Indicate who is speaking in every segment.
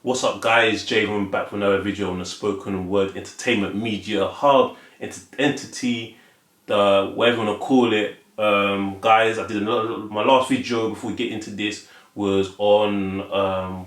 Speaker 1: What's up, guys? Javon back with another video on the Spoken Word Entertainment Media Hub entity, whatever you want to call it. Guys, I did my last video before we get into this was on what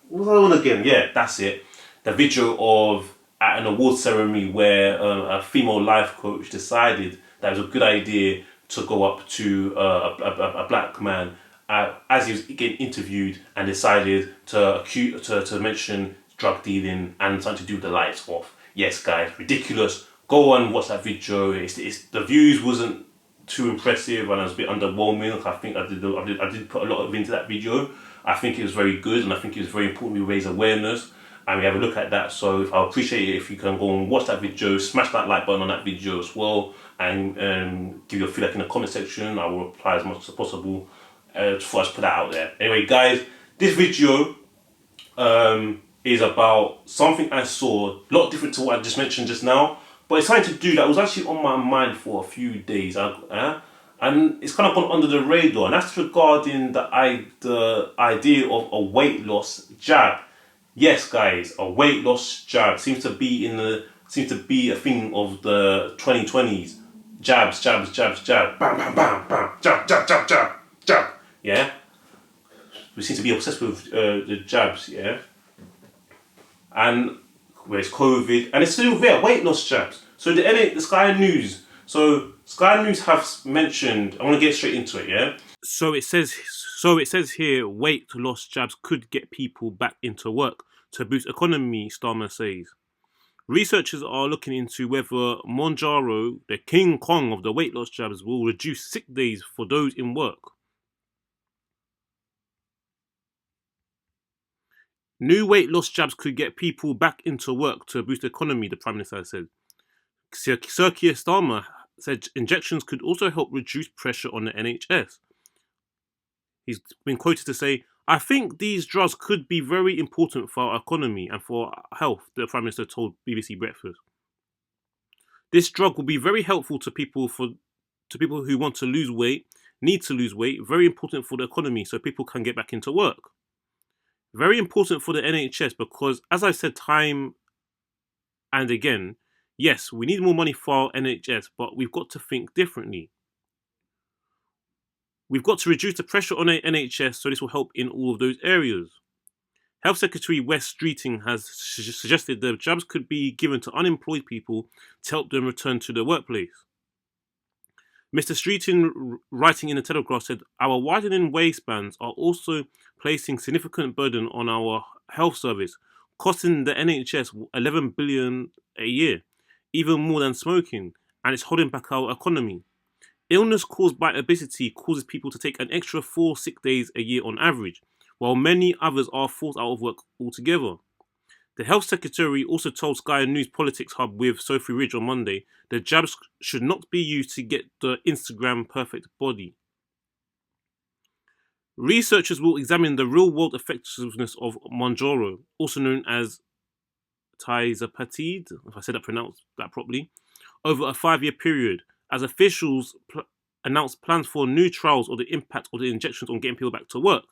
Speaker 1: was that one again? Yeah, that's it. The video of at an award ceremony where a female life coach decided that it was a good idea to go up to a black man as he was getting interviewed and decided to mention drug dealing and something to do with the lights off. Yes, guys, ridiculous. Go on, watch that video. It's the views wasn't too impressive and I was a bit underwhelming. I did put a lot of into that video. I think it was very good and I think it was very important we raise awareness and we have a look at that. So I appreciate it if you can go and watch that video, smash that like button on that video as well, and give your feedback in the comment section. I will reply as much as possible for us to put that out there. Anyway, guys, this video is about something I saw, a lot different to what I just mentioned just now, but it's something to do that was actually on my mind for a few days. And it's kind of gone under the radar, and that's regarding the idea of a weight loss jab. Yes, guys, a weight loss jab seems to be a thing of the 2020s. Jabs, jabs, jabs, jab, bam, bam, bam, bam, jab, jab, jab, jab, jab. Yeah, we seem to be obsessed with the jabs. Yeah, and where's COVID, and it's still there, weight loss jabs. So the Sky News. So Sky News have mentioned. I want to get straight into it. Yeah. So it says here, weight loss jabs could get people back into work to boost economy, Starmer says. Researchers are looking into whether Monjaro, the King Kong of the weight loss jabs, will reduce sick days for those in work. New weight loss jabs could get people back into work to boost the economy, the Prime Minister said. Sir Keir Starmer said injections could also help reduce pressure on the NHS. He's been quoted to say, "I think these drugs could be very important for our economy and for our health," the Prime Minister told BBC Breakfast. This drug will be very helpful to people who want to lose weight, need to lose weight, very important for the economy so people can get back into work. Very important for the NHS because, as I've said time and again, yes, we need more money for our NHS, but we've got to think differently. We've got to reduce the pressure on the NHS, so this will help in all of those areas. Health Secretary Wes Streeting has suggested the jabs could be given to unemployed people to help them return to the workplace. Mr. Streeting, writing in the Telegraph, said, "Our widening waistbands are also placing significant burden on our health service, costing the NHS 11 billion a year, even more than smoking, and it's holding back our economy. Illness caused by obesity causes people to take an extra 4 sick days a year on average, while many others are forced out of work altogether." The Health Secretary also told Sky News Politics Hub with Sophie Ridge on Monday that jabs should not be used to get the Instagram perfect body. Researchers will examine the real-world effectiveness of Mounjaro, also known as Tizapatide, if I said that properly, over a 5-year period, as officials announced plans for new trials of the impact of the injections on getting people back to work.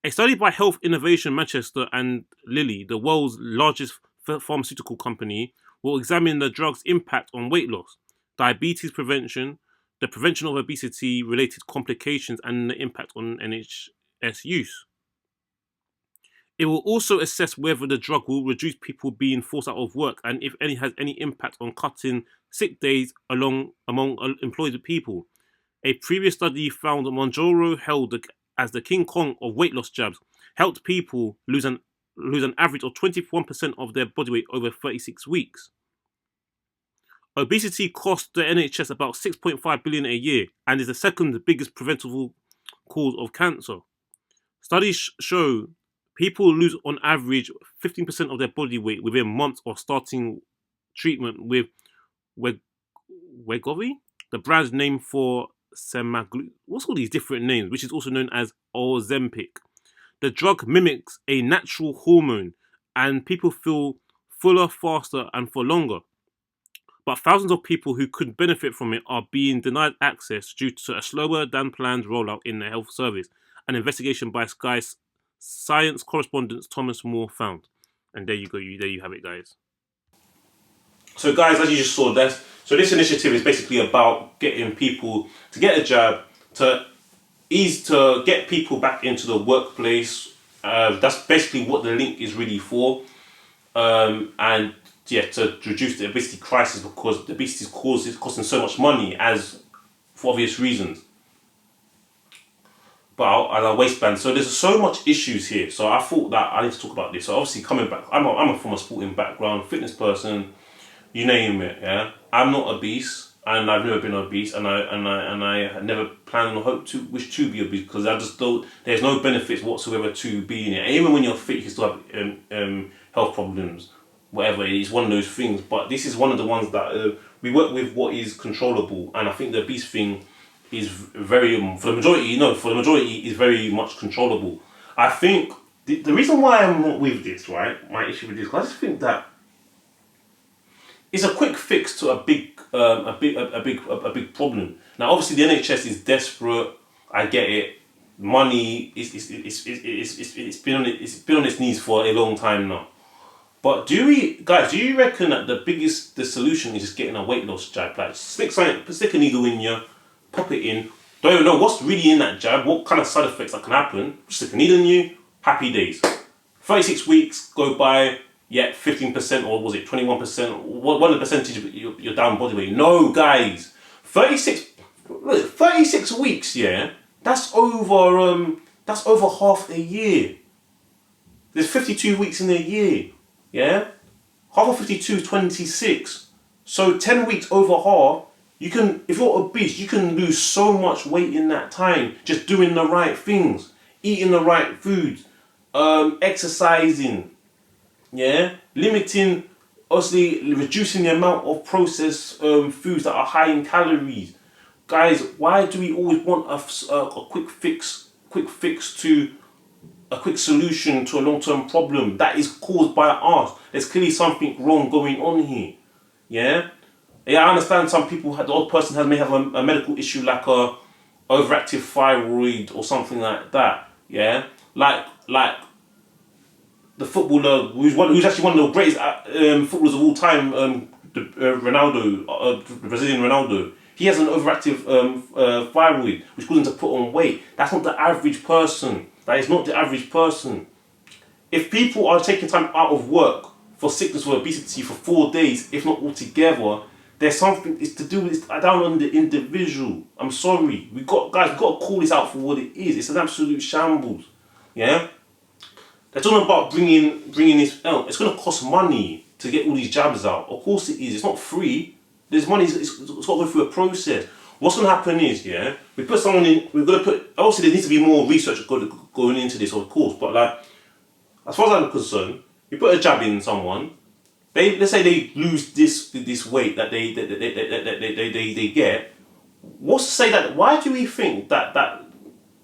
Speaker 1: A study by Health Innovation Manchester and Lilly, the world's largest pharmaceutical company, will examine the drug's impact on weight loss, diabetes prevention, the prevention of obesity-related complications, and the impact on NHS use. It will also assess whether the drug will reduce people being forced out of work and if any has any impact on cutting sick days among employed people. A previous study found that Mounjaro, held as the King Kong of weight loss jabs, helped people lose an average of 21% of their body weight over 36 weeks. Obesity costs the NHS about 6.5 billion a year and is the second biggest preventable cause of cancer. Studies show people lose on average 15% of their body weight within months of starting treatment with Wegovy, the brand name for semaglutide. What's all these different names, which is also known as Ozempic. The drug mimics a natural hormone and people feel fuller, faster, and for longer. But thousands of people who could benefit from it are being denied access due to a slower than planned rollout in the health service, an investigation by Sky Science correspondent Thomas Moore found. And there you go. There you have it, guys. So, guys, as you just saw, this initiative is basically about getting people to get a jab, to get people back into the workplace. That's basically what the link is really for. And yeah, to reduce the obesity crisis, because the obesity is costing so much money, as for obvious reasons. But as a waistband, so there's so much issues here. So I thought that I need to talk about this. So obviously, coming back, I'm from a sporting background, fitness person, you name it. Yeah, I'm not obese, and I've never been obese, and I never plan or wish to be obese, because I just don't. There's no benefits whatsoever to being it. And even when you're fit, you still have health problems. Whatever, it's one of those things. But this is one of the ones that we work with what is controllable, and I think the obese thing is very for the majority is very much controllable. I think the reason why I'm not with this, right, my issue with this, I just think that it's a quick fix to a big problem. Now, obviously, the NHS is desperate. I get it. Money it's been on its knees for a long time now. But do you reckon that the solution is just getting a weight loss jab? Like stick a needle in you, pop it in. Don't even know what's really in that jab, what kind of side effects that can happen. Stick a needle in you, happy days. 36 weeks go by, yeah, 15% or was it 21%? What are the percentage of your down body weight? No, guys, 36 weeks, yeah, that's over half a year. There's 52 weeks in a year, yeah? Half of 52 is 26. So 10 weeks over half, you can, if you're obese, you can lose so much weight in that time, just doing the right things, eating the right foods, exercising, yeah, limiting, obviously reducing the amount of processed foods that are high in calories. Guys, why do we always want a quick fix to a quick solution to a long-term problem that is caused by us? There's clearly something wrong going on here, yeah. Yeah, I understand some people, the odd person may have a medical issue like a overactive thyroid or something like that. Yeah, like the footballer who's actually one of the greatest footballers of all time, Ronaldo, the Brazilian Ronaldo. He has an overactive thyroid, which causes him to put on weight. That's not the average person. That is not the average person. If people are taking time out of work for sickness or obesity for 4 days, if not altogether, there's something it's to do with it down on the individual. I'm sorry, we got to call this out for what it is. It's an absolute shambles. Yeah, they're talking about bringing this out. It's going to cost money to get all these jabs out. Of course it is. It's not free. There's money. It's got to go through a process. What's going to happen is, yeah, we put someone in. We're going to put. Obviously, there needs to be more research going into this, of course. But like, as far as I'm concerned, you put a jab in someone. Let's say they lose this weight that they get. What's to say that? Why do we think that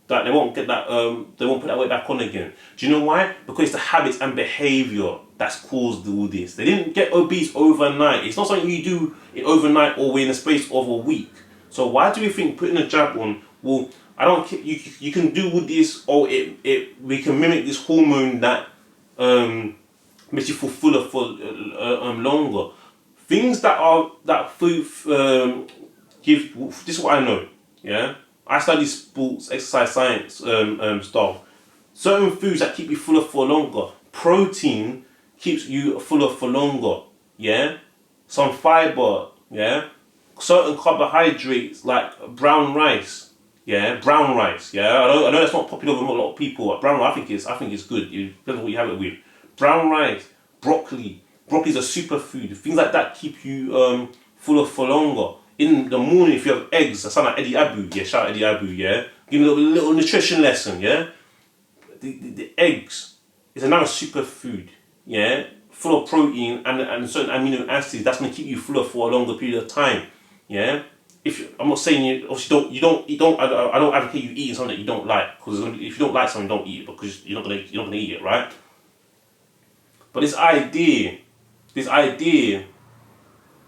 Speaker 1: they won't get that? They won't put that weight back on again. Do you know why? Because it's the habits and behaviour that's caused all this. They didn't get obese overnight. It's not something you do overnight or in the space of a week. So why do we think putting a jab on? Well, I don't. You can do with this, or we can mimic this hormone that makes you feel fuller for longer. Things that food give. This is what I know. Yeah, I study sports, exercise science stuff. Certain foods that keep you fuller for longer. Protein keeps you fuller for longer. Yeah, some fiber. Yeah, certain carbohydrates like brown rice. Yeah, brown rice. Yeah, I know that's not popular with a lot of people. But brown rice, I think it's good. It depends on what you have it with. Brown rice, broccoli. Broccoli is a superfood. Things like that keep you fuller for longer. In the morning, if you have eggs, I sound like Eddie Abu. Yeah, shout out Eddie Abu. Yeah, give me a little nutrition lesson. Yeah, the eggs is another superfood. Yeah, full of protein and certain amino acids. That's gonna keep you fuller for a longer period of time. Yeah. I'm not saying you don't. I don't advocate you eating something that you don't like, because if you don't like something, don't eat it, because you're not gonna eat it, right? But this idea,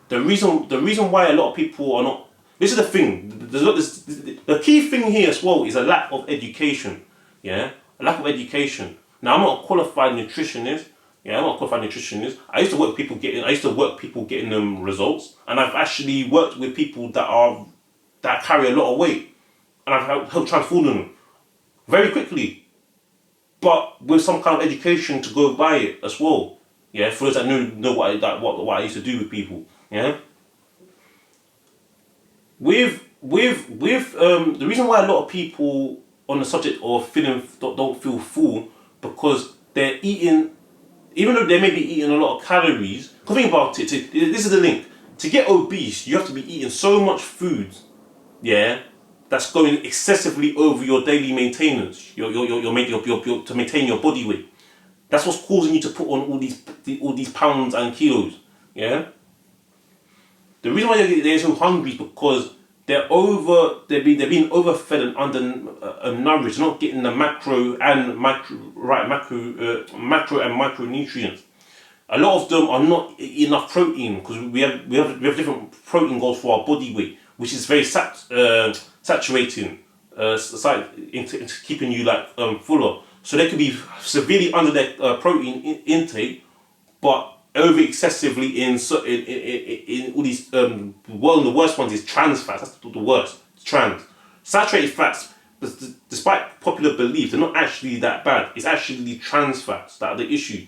Speaker 1: the reason why a lot of people are not. This is the thing. The key thing here as well is a lack of education. Yeah, a lack of education. Now I'm not a qualified nutritionist. Yeah, I'm not a qualified nutritionist. I used to work people getting. I used to work people getting them results, and I've actually worked with people that carry a lot of weight, and I've helped transform them very quickly, but with some kind of education to go by it as well. Yeah, for those that know what I used to do with people. Yeah, with the reason why a lot of people on the subject of feeling don't feel full because they're eating, even though they may be eating a lot of calories. Cause think about it. This is the link. To get obese, you have to be eating so much food, yeah, that's going excessively over your daily maintenance. To maintain your body weight. That's what's causing you to put on all these pounds and kilos. Yeah. The reason why they're so hungry is because they're being overfed and nourished. They're not getting the macro and micronutrients. A lot of them are not enough protein because we have different protein goals for our body weight, which is very saturating, into keeping you like fuller. So they could be severely under their protein intake, but over excessively in all these one of the worst ones is trans fats. That's the worst. Trans saturated fats. Despite popular belief, they're not actually that bad. It's actually the trans fats that are the issue.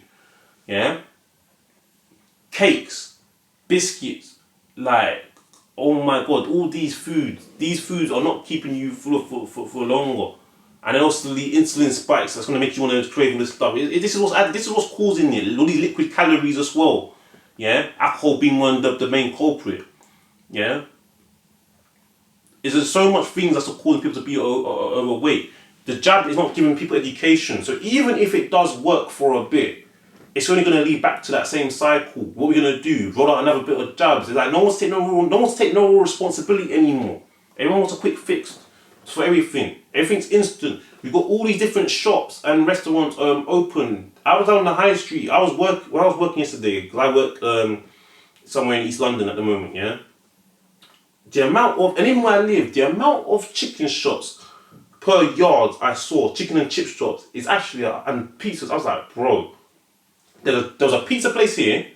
Speaker 1: Yeah. Cakes, biscuits, like, oh my god, all these foods are not keeping you full for longer. And then also the insulin spikes that's going to make you want to crave this stuff. This is what's causing it. All these liquid calories as well. Yeah, alcohol being one of the main culprit. Yeah, is there so much things that's causing people to be overweight. The jab is not giving people education. So even if it does work for a bit, it's only going to lead back to that same cycle. What are we going to do? Roll out another bit of jabs? It's like no one's taking no real responsibility anymore. Everyone wants a quick fix for everything. Everything's instant. We've got all these different shops and restaurants open. I was down on the high street. I was working yesterday because I work somewhere in East London at the moment. Yeah. The amount of, and even where I live, the amount of chicken shops per yard I saw, chicken and chip shops, is actually and pizzas. I was like, bro. There was a pizza place here.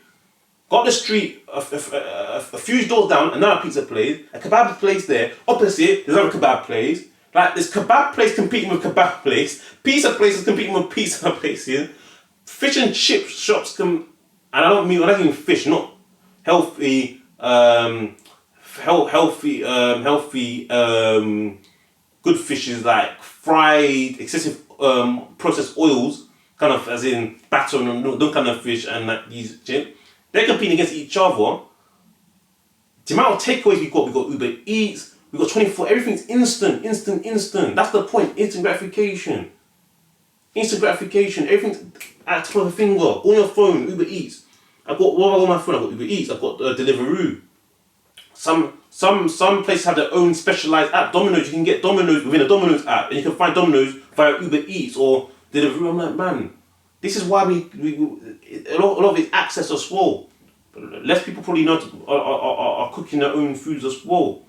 Speaker 1: Got the street a few doors down, another pizza place, a kebab place there. Opposite, there's another kebab place. Like this kebab place competing with kebab place, pizza places competing with pizza places, fish and chip shops and I don't mean fish, not healthy, good fishes like fried, excessive processed oils, kind of as in batter and those kind of fish and like these. They're competing against each other. The amount of takeaways we got Uber Eats, we got 24, everything's instant. That's the point, instant gratification. Everything's at the top of a finger, on your phone, Uber Eats. What have I got on my phone? I've got Uber Eats, I've got Deliveroo. Some places have their own specialized app. Domino's, you can get Domino's within a Domino's app, and you can find Domino's via Uber Eats or Deliveroo. I'm like, man, this is why we a lot of it's access as well. Less people probably know are cooking their own foods as well.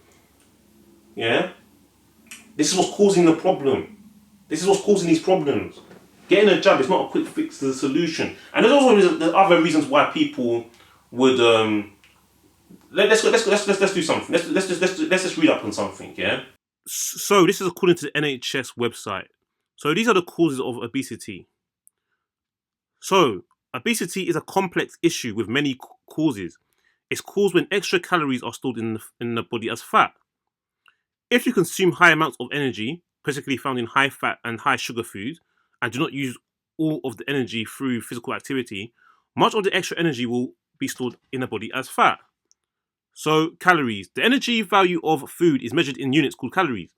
Speaker 1: Yeah, this is what's causing the problem. This is what's causing these problems. Getting a jab is not a quick fix to the solution, and there's also other reasons why people would Let's do something. Let's just read up on something. Yeah. So this is according to the NHS website. So these are the causes of obesity. So obesity is a complex issue with many causes. It's caused when extra calories are stored in the body as fat. If you consume high amounts of energy, particularly found in high fat and high sugar foods, and do not use all of the energy through physical activity, much of the extra energy will be stored in the body as fat. So, calories. The energy value of food is measured in units called calories.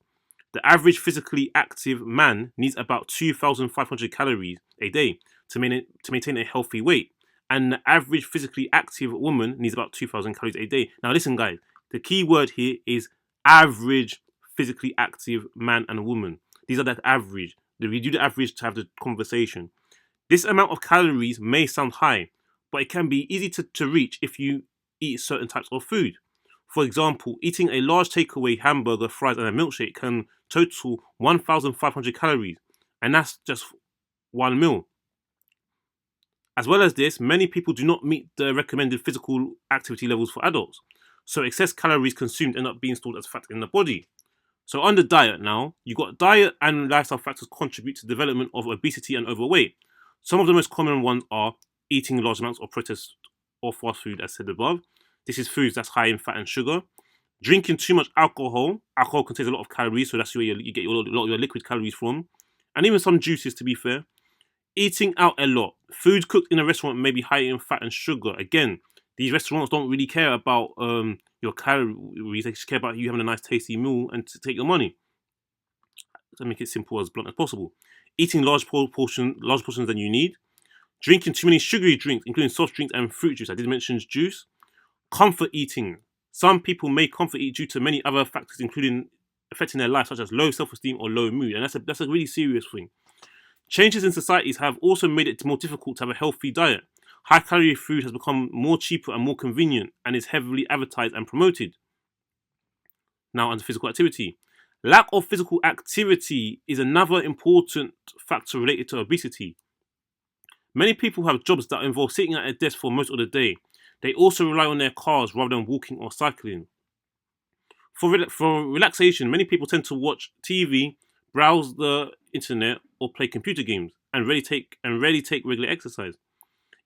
Speaker 1: The average physically active man needs about 2,500 calories a day to maintain a healthy weight. And the average physically active woman needs about 2,000 calories a day. Now, listen, guys, the key word here is average physically active man and woman. These are the average. We do the average to have the conversation. This amount of calories may sound high, but it can be easy to reach if you eat certain types of food. For example, eating a large takeaway hamburger, fries, and a milkshake can total 1,500 calories, and that's just one meal. As well as this, many people do not meet the recommended physical activity levels for adults, so excess calories consumed end up being stored as fat in the body. So under diet now, you've got diet and lifestyle factors contribute to the development of obesity and overweight. Some of the most common ones are eating large amounts of processed or fast food, as said above. This is foods that's high in fat and sugar. Drinking too much alcohol. Alcohol contains a lot of calories, so that's where you get a lot of your liquid calories from. And even some juices, to be fair. Eating out a lot. Food cooked in a restaurant may be high in fat and sugar. Again, these restaurants don't really care about your calories. They just care about you having a nice, tasty meal and to take your money. To make it simple as blunt as possible. Eating large portions than you need. Drinking too many sugary drinks, including soft drinks and fruit juice. I did mention juice. Comfort eating. Some people may comfort eat due to many other factors, including affecting their life, such as low self-esteem or low mood, and that's a really serious thing. Changes in societies have also made it more difficult to have a healthy diet. High-calorie food has become more cheaper and more convenient, and is heavily advertised and promoted. Now, under physical activity. Lack of physical activity is another important factor related to obesity. Many people have jobs that involve sitting at a desk for most of the day. They also rely on their cars rather than walking or cycling. For relaxation, many people tend to watch TV, browse the internet, or play computer games, and rarely take regular exercise.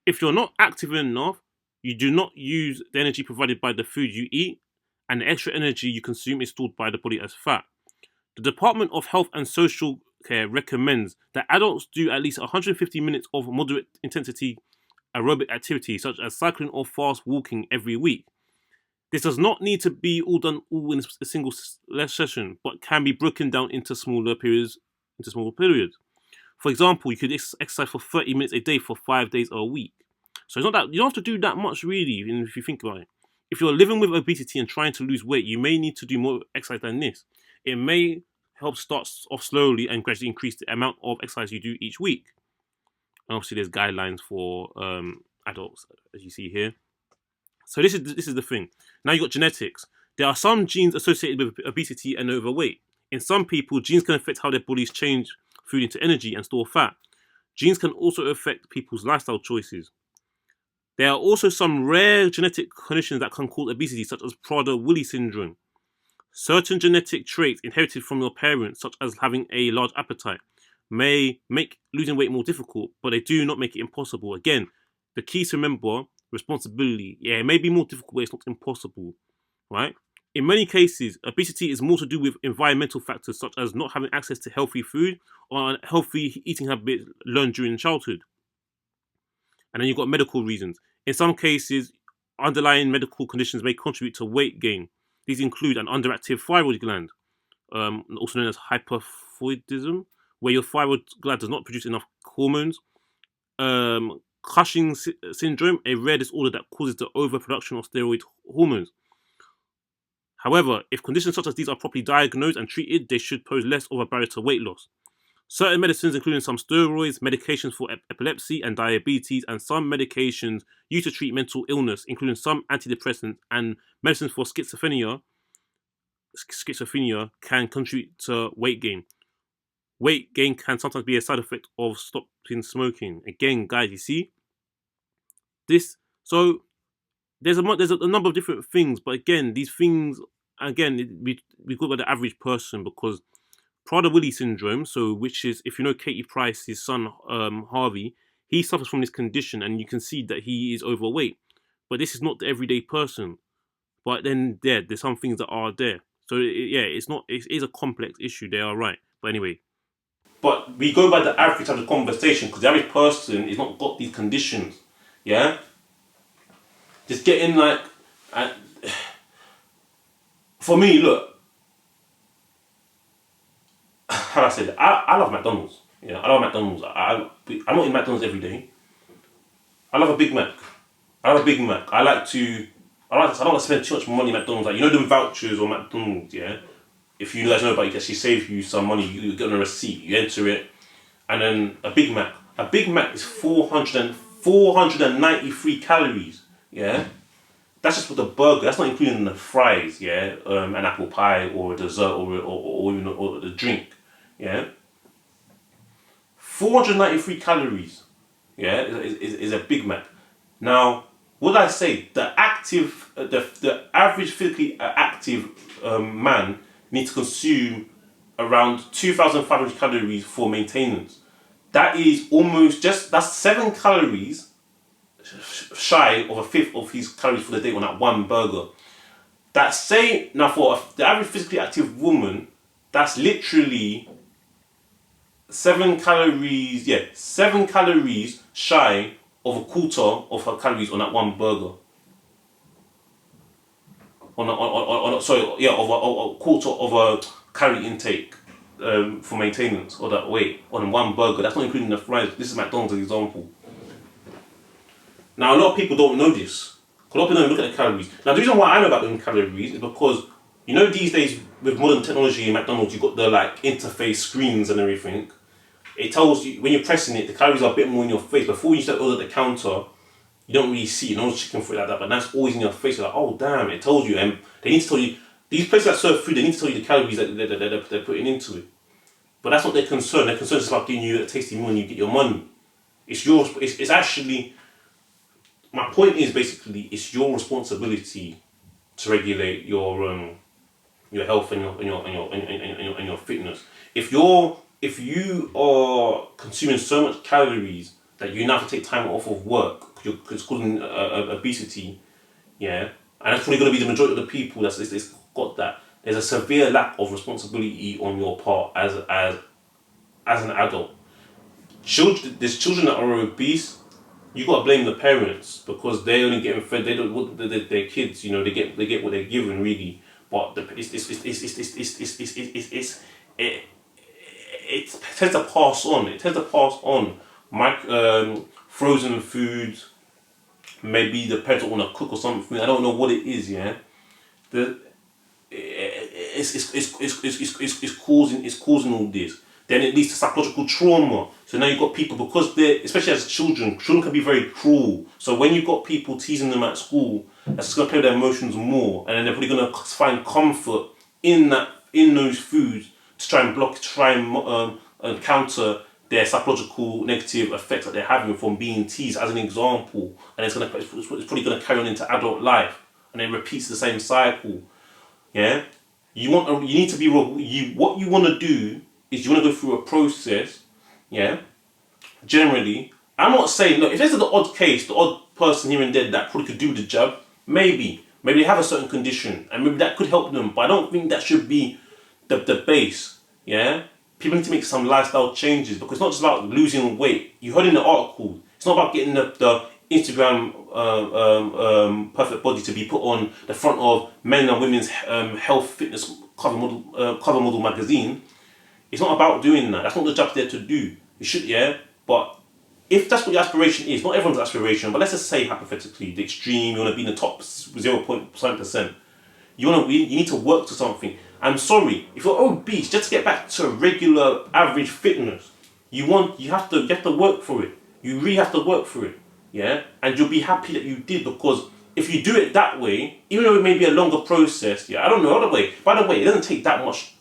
Speaker 1: If you're not active enough, you do not use the energy provided by the food you eat, and the extra energy you consume is stored by the body as fat. The Department of Health and Social Care recommends that adults do at least 150 minutes of moderate intensity aerobic activity, such as cycling or fast walking, every week. This does not need to be all done all in a single session, but can be broken down into smaller periods. For example, you could exercise for 30 minutes a day for 5 days a week. So it's not that you don't have to do that much really, if you think about it. If you're living with obesity and trying to lose weight, you may need to do more exercise than this. It may help start off slowly and gradually increase the amount of exercise you do each week. And obviously, there's guidelines for adults, as you see here. So this is the thing. Now you got genetics. There are some genes associated with obesity and overweight. In some people, genes can affect how their bodies change food into energy and store fat. Genes can also affect people's lifestyle choices. There are also some rare genetic conditions that can cause obesity, such as Prader-Willi syndrome. Certain genetic traits inherited from your parents, such as having a large appetite, may make losing weight more difficult, but they do not make it impossible. Again, the key to remember, responsibility. Yeah, it may be more difficult, but it's not impossible, right? In many cases, obesity is more to do with environmental factors, such as not having access to healthy food or unhealthy eating habits learned during childhood. And then you've got medical reasons. In some cases, underlying medical conditions may contribute to weight gain. These include an underactive thyroid gland, also known as hyperthyroidism, where your thyroid gland does not produce enough hormones. Cushing syndrome, a rare disorder that causes the overproduction of steroid hormones. However, if conditions such as these are properly diagnosed and treated, they should pose less of a barrier to weight loss. Certain medicines, including some steroids, medications for epilepsy and diabetes, and some medications used to treat mental illness, including some antidepressants and medicines for schizophrenia, can contribute to weight gain. Weight gain can sometimes be a side effect of stopping smoking. Again, guys, you see this. So there's a number of different things, but again, these things, we go by the average person, because Prader-Willi syndrome, so which is, if you know Katie Price's son, Harvey, he suffers from this condition, and you can see that he is overweight. But this is not the everyday person. But then there's some things that are there. So it is a complex issue. They are right. But anyway. But we go by the average of the conversation, because the average person is not got these conditions. Yeah? Just getting like, for me, look, how do I say that? I love McDonald's. Yeah, I love McDonald's. I'm not in McDonald's every day. I love a Big Mac. I don't like to spend too much money at McDonald's. Like, you know them vouchers or McDonald's, yeah? If you guys know about it, it actually saves you some money. You get on a receipt, you enter it, and then a Big Mac. A Big Mac is 493 calories, yeah? That's just for the burger. That's not including the fries, yeah? An apple pie or a dessert or even the drink, yeah? 493 calories. yeah, is a Big Mac. Now, what did I say? The average physically active man needs to consume around 2,500 calories for maintenance. That is almost that's 7 calories shy of a fifth of his calories for the day on that one burger. That's saying now for the average physically active woman, that's literally 7 calories. Yeah, 7 calories shy of a quarter of her calories on that one burger. Sorry, yeah, of a quarter of a calorie intake for maintenance or that weight on one burger. That's not including the fries. This is McDonald's example. Now, a lot of people don't know this. A lot of people don't look at the calories. Now, the reason why I know about the calories is because, you know, these days with modern technology in McDonald's, you've got the like interface screens and everything. It tells you, when you're pressing it, the calories are a bit more in your face. Before you start order at the counter, you don't really see it. No one's checking for it like that, but that's always in your face. You're like, oh, damn, it tells you. And they need to tell you, these places that serve food, they need to tell you the calories that they're putting into it. But that's not their concern. Their concern is about giving you a tasty meal and you get your money. It's yours. It's actually, my point is basically, it's your responsibility to regulate your health and your fitness. If you are consuming so much calories that you now have to take time off of work, it's causing obesity, yeah, and that's probably going to be the majority of the people that's got that. There's a severe lack of responsibility on your part as an adult. There's children that are obese. You got to blame the parents because they only getting fed. They don't what their kids. You know, they get what they're given really. But it tends to pass on. It tends to pass on. Frozen foods. Maybe the parents don't want to cook or something. I don't know what it is. Yeah, the it's causing all this. Then it leads to psychological trauma. So now you've got people, because they're, especially as children can be very cruel. So when you've got people teasing them at school, that's just going to play with their emotions more, and then they're probably going to find comfort in those foods to try and counter their psychological negative effects that they're having from being teased, as an example. And it's probably going to carry on into adult life, and it repeats the same cycle. Yeah, you need to be what you want to do is you want to go through a process. Yeah, generally, I'm not saying, look, if there's the odd case, the odd person here and there that probably could do the job, maybe they have a certain condition and maybe that could help them, but I don't think that should be the base. Yeah, people need to make some lifestyle changes, because it's not just about losing weight. You heard in the article, it's not about getting the Instagram perfect body to be put on the front of men and women's health fitness cover model magazine. It's not about doing that. That's not the job there to do. You should, yeah. But if that's what your aspiration is, not everyone's aspiration, but let's just say hypothetically, the extreme, you want to be in the top 0.7%. You need to work to something. I'm sorry, if you're obese, just to get back to a regular average fitness, you have to work for it. You really have to work for it, yeah. And you'll be happy that you did, because if you do it that way, even though it may be a longer process, yeah. I don't know. By the way, it doesn't take that much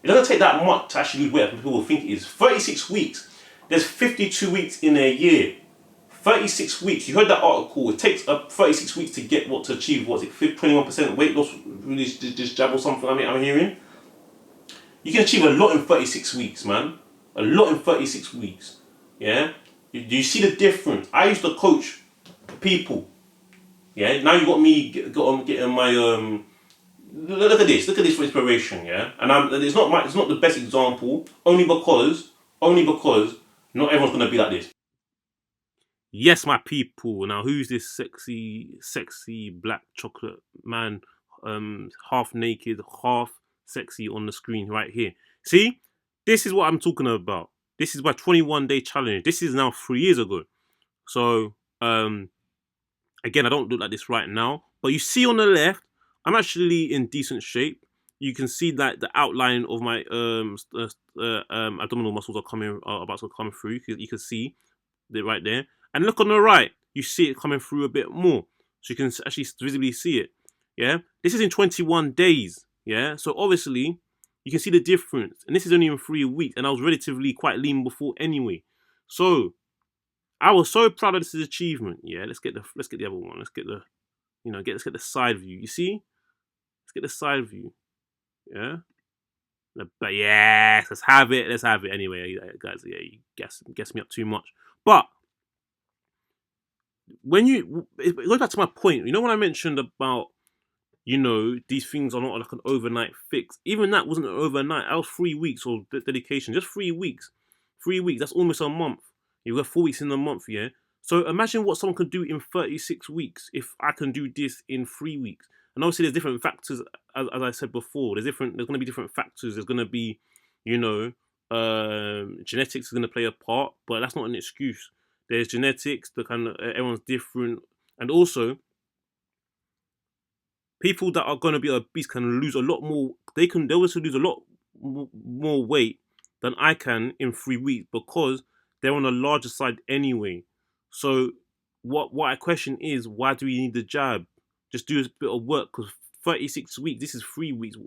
Speaker 1: It doesn't take that much to actually lose weight as people think it is. 36 weeks. There's 52 weeks in a year. 36 weeks. You heard that article. It takes 36 weeks to achieve, 21% weight loss with this jab or something I'm hearing. You can achieve a lot in 36 weeks, man. A lot in 36 weeks. Yeah? Do you see the difference? I used to coach people. Yeah? Now you got me getting my... Look at this for inspiration, yeah. And it's not the best example, only because not everyone's gonna be like this. Yes, my people. Now, who's this sexy black chocolate man, half naked, half sexy on the screen right here? See, this is what I'm talking about. This is my 21-day challenge. This is now 3 years ago. So, again, I don't look like this right now, but you see on the left, I'm actually in decent shape. You can see that the outline of my abdominal muscles are about to come through. You can see it right there. And look on the right, you see it coming through a bit more. So you can actually visibly see it. Yeah, this is in 21 days. Yeah, so obviously you can see the difference. And this is only in 3 weeks, and I was relatively quite lean before anyway. So I was so proud of this achievement. Yeah, let's get the other one. Let's get the let's get the side view. You see? Let's get the side view. Yeah. But yes, let's have it. Let's have it anyway, guys. Yeah, you guess me up too much. But when it goes back to my point. You know when I mentioned about these things are not like an overnight fix. Even that wasn't an overnight. That was 3 weeks of dedication. Just 3 weeks. 3 weeks. That's almost a month. You got 4 weeks in a month, yeah. So imagine what someone can do in 36 weeks if I can do this in 3 weeks. And obviously, there's different factors, as I said before. There's going to be different factors. There's going to be, genetics is going to play a part, but that's not an excuse. There's genetics. The kind of everyone's different, and also people that are going to be obese can lose a lot more. They'll also lose a lot more weight than I can in 3 weeks because they're on the larger side anyway. So what I question is, why do we need the jab? Just do a bit of work, because 36 weeks. This is 3 weeks.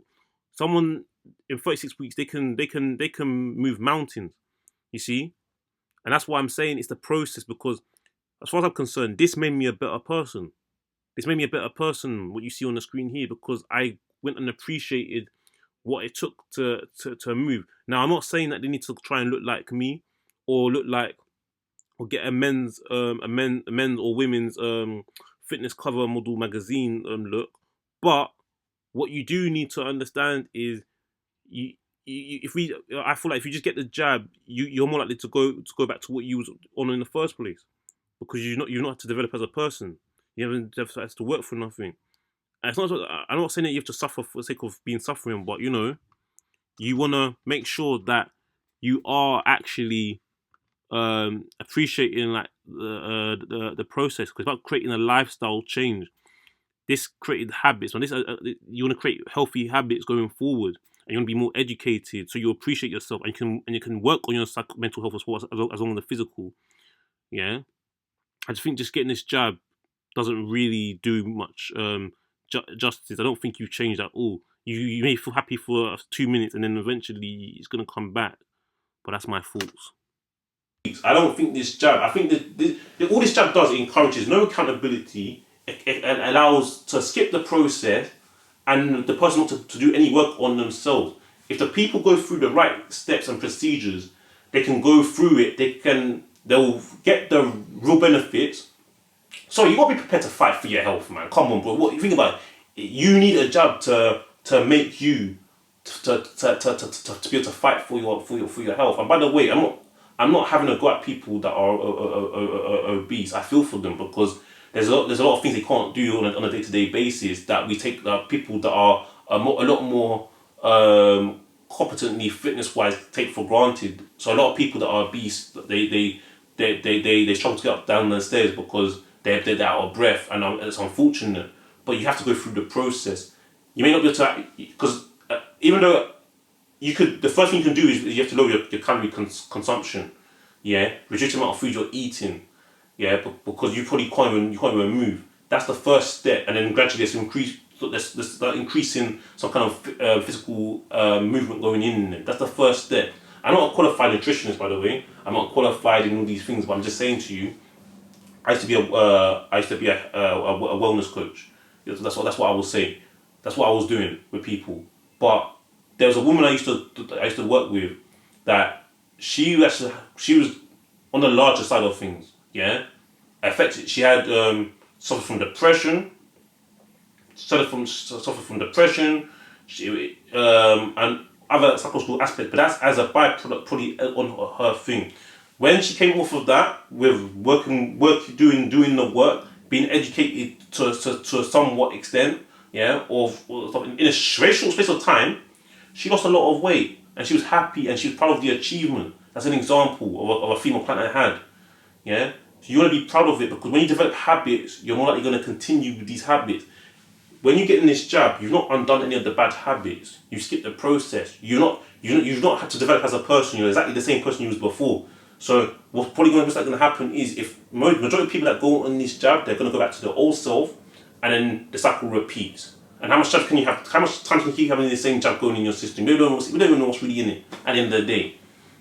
Speaker 1: Someone in 36 weeks they can move mountains. You see, and that's why I'm saying it's the process, because as far as I'm concerned, this made me a better person. This made me a better person, what you see on the screen here, because I went and appreciated what it took to move. Now, I'm not saying that they need to try and look like me, or look like, or get a men's or women's fitness cover model magazine look. But what you do need to understand is, I feel like if you just get the jab, you're more likely to go back to what you was on in the first place, because you not have to develop as a person. You haven't have to work for nothing. And it's not. I'm not saying that you have to suffer for the sake of being suffering, but you want to make sure that you are actually appreciating like the process, because it's about creating a lifestyle change. This created habits, and you want to create healthy habits going forward, and you want to be more educated, so you appreciate yourself, and you can work on your mental health as well as on the physical. Yeah, I just think just getting this jab doesn't really do much justice. I don't think you changed at all. You may feel happy for 2 minutes, and then eventually it's gonna come back. But that's my thoughts. I don't think this jab. I think all this jab does, it encourages no accountability. It allows to skip the process, and the person not to do any work on themselves. If the people go through the right steps and procedures, they can go through it. They'll get the real benefits. So you gotta be prepared to fight for your health, man. Come on, bro. What you think about it? You need a jab to make you to be able to fight for your health. And by the way, I'm not having a go at people that are obese. I feel for them, because there's a lot of things they can't do on a day-to-day basis that we take people that are a lot more competently fitness-wise take for granted. So a lot of people that are obese, they struggle to get up down the stairs because they're out of breath, and it's unfortunate. But you have to go through the process. You may not be able to, because even though the first thing you can do is you have to lower your calorie consumption. Yeah, reduce the amount of food you're eating. Yeah, because you probably can't even move. That's the first step, and then gradually there's increasing some kind of physical movement going in. That's the first step. I'm not a qualified nutritionist, by the way. I'm not qualified in all these things, but I'm just saying to you, I used to be a wellness coach. That's what I will say. That's what I was doing with people. But there was a woman I used to work with that she was on the larger side of things. Yeah, affected. She had suffered from depression. Suffered from depression. She and other psychological aspects. But that's as a byproduct, probably on her thing. When she came off of that, with doing the work, being educated to a somewhat extent, yeah, or in a very short space of time, she lost a lot of weight, and she was happy, and she was proud of the achievement. That's an example of a female client I had, yeah. So you want to be proud of it, because when you develop habits, you're more likely going to continue with these habits. When you get in this jab, you've not undone any of the bad habits. You skipped the process. You've not had to develop as a person. You're exactly the same person you was before. So what's probably going to happen is, if majority of people that go on this jab, they're going to go back to their old self, and then the cycle repeats. And how much jab can you have? How much time can you keep having the same jab going in your system? We don't even know what's really in it at the end of the day.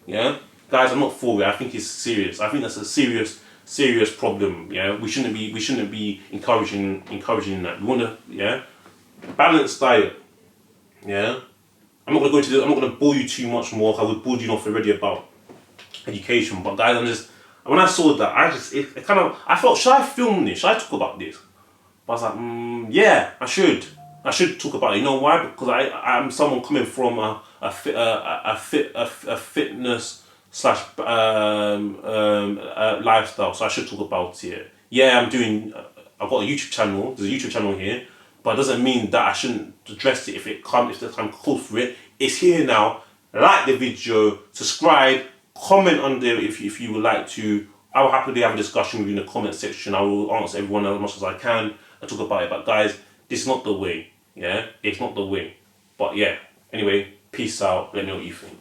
Speaker 1: Yeah, guys, I'm not for it. I think it's serious. I think that's a serious serious problem. Yeah, we shouldn't be encouraging that. We want to balanced diet. Yeah, I'm not gonna go into I'm not gonna bore you too much more. I would bored you enough already about education. But guys, when I saw that, it kind of I felt, should I film this? Should I talk about this? But I was like, yeah, I should. I should talk about it. You know why? Because I'm someone coming from a fitness slash lifestyle, so I should talk about it. Yeah, I've got a YouTube channel. There's a YouTube channel here, but it doesn't mean that I shouldn't address it if the time calls for it. It's here now. Like the video, subscribe, comment under if you would like to. I will happily have a discussion with you in the comment section. I will answer everyone as much as I can and talk about it. But guys, this is not the way. Yeah, it's not the way. But yeah, anyway, peace out. Let me know what you think.